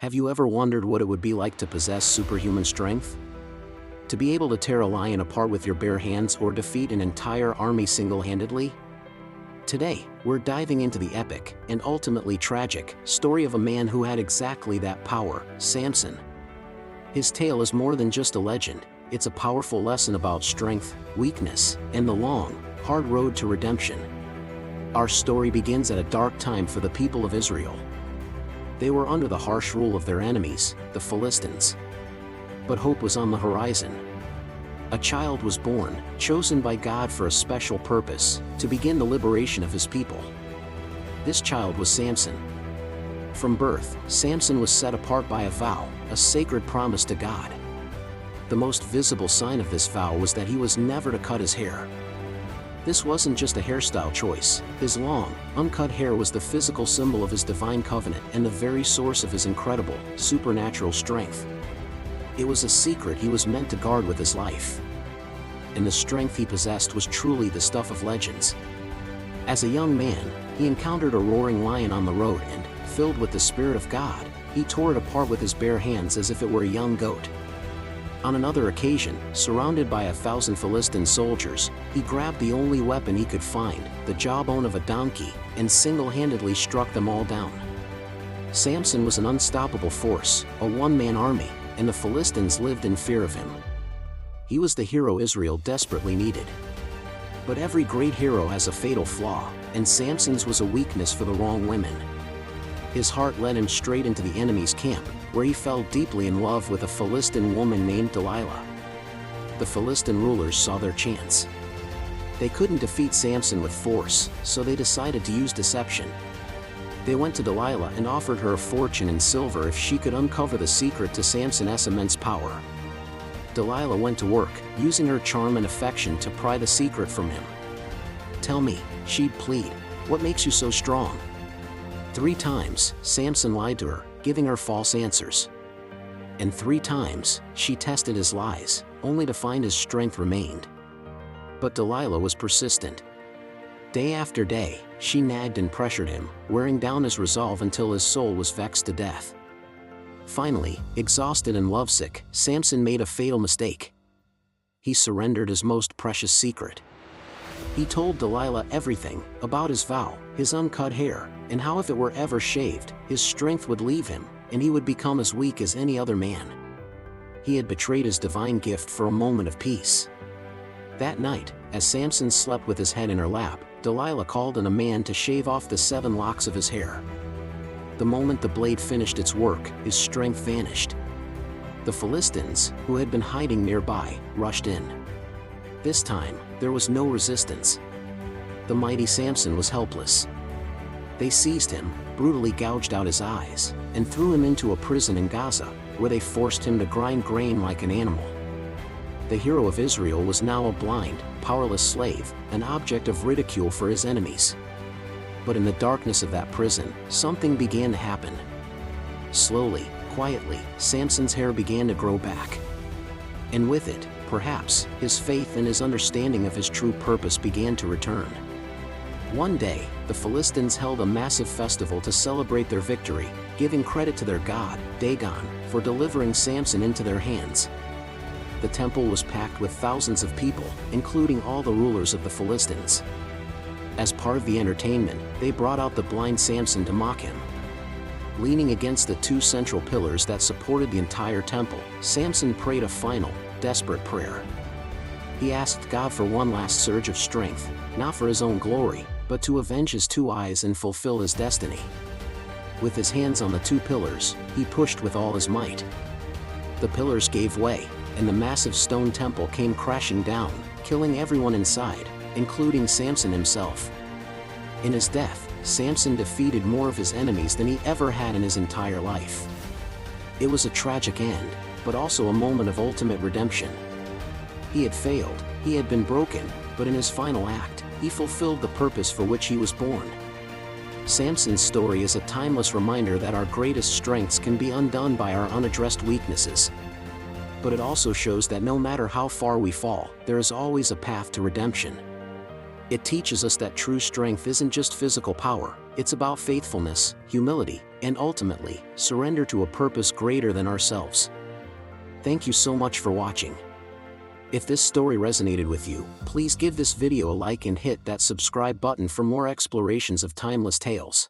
Have you ever wondered what it would be like to possess superhuman strength? To be able to tear a lion apart with your bare hands or defeat an entire army single-handedly? Today, we're diving into the epic, and ultimately tragic, story of a man who had exactly that power, Samson. His tale is more than just a legend, it's a powerful lesson about strength, weakness, and the long, hard road to redemption. Our story begins at a dark time for the people of Israel. They were under the harsh rule of their enemies, the Philistines. But hope was on the horizon. A child was born, chosen by God for a special purpose, to begin the liberation of his people. This child was Samson. From birth, Samson was set apart by a vow, a sacred promise to God. The most visible sign of this vow was that he was never to cut his hair. This wasn't just a hairstyle choice. His long, uncut hair was the physical symbol of his divine covenant and the very source of his incredible, supernatural strength. It was a secret he was meant to guard with his life. And the strength he possessed was truly the stuff of legends. As a young man, he encountered a roaring lion on the road and, filled with the Spirit of God, he tore it apart with his bare hands as if it were a young goat. On another occasion, surrounded by 1,000 Philistine soldiers, he grabbed the only weapon he could find, the jawbone of a donkey, and single-handedly struck them all down. Samson was an unstoppable force, a one-man army, and the Philistines lived in fear of him. He was the hero Israel desperately needed. But every great hero has a fatal flaw, and Samson's was a weakness for the wrong women. His heart led him straight into the enemy's camp, where he fell deeply in love with a Philistine woman named Delilah. The Philistine rulers saw their chance. They couldn't defeat Samson with force, so they decided to use deception. They went to Delilah and offered her a fortune in silver if she could uncover the secret to Samson's immense power. Delilah went to work, using her charm and affection to pry the secret from him. "Tell me," she'd plead, "what makes you so strong?" 3 times, Samson lied to her, giving her false answers. And 3 times, she tested his lies, only to find his strength remained. But Delilah was persistent. Day after day, she nagged and pressured him, wearing down his resolve until his soul was vexed to death. Finally, exhausted and lovesick, Samson made a fatal mistake. He surrendered his most precious secret. He told Delilah everything, about his vow, his uncut hair, and how if it were ever shaved, his strength would leave him, and he would become as weak as any other man. He had betrayed his divine gift for a moment of peace. That night, as Samson slept with his head in her lap, Delilah called on a man to shave off the 7 locks of his hair. The moment the blade finished its work, his strength vanished. The Philistines, who had been hiding nearby, rushed in. This time, there was no resistance. The mighty Samson was helpless. They seized him, brutally gouged out his eyes, and threw him into a prison in Gaza, where they forced him to grind grain like an animal. The hero of Israel was now a blind, powerless slave, an object of ridicule for his enemies. But in the darkness of that prison, something began to happen. Slowly, quietly, Samson's hair began to grow back. And with it, perhaps, his faith and his understanding of his true purpose began to return. One day, the Philistines held a massive festival to celebrate their victory, giving credit to their god, Dagon, for delivering Samson into their hands. The temple was packed with thousands of people, including all the rulers of the Philistines. As part of the entertainment, they brought out the blind Samson to mock him. Leaning against the 2 central pillars that supported the entire temple, Samson prayed a final, desperate prayer. He asked God for one last surge of strength, not for his own glory, but to avenge his 2 eyes and fulfill his destiny. With his hands on the 2 pillars, he pushed with all his might. The pillars gave way, and the massive stone temple came crashing down, killing everyone inside, including Samson himself. In his death, Samson defeated more of his enemies than he ever had in his entire life. It was a tragic end, but also a moment of ultimate redemption. He had failed, he had been broken, but in his final act, he fulfilled the purpose for which he was born. Samson's story is a timeless reminder that our greatest strengths can be undone by our unaddressed weaknesses. But it also shows that no matter how far we fall, there is always a path to redemption. It teaches us that true strength isn't just physical power, it's about faithfulness, humility, and ultimately, surrender to a purpose greater than ourselves. Thank you so much for watching. If this story resonated with you, please give this video a like and hit that subscribe button for more explorations of timeless tales.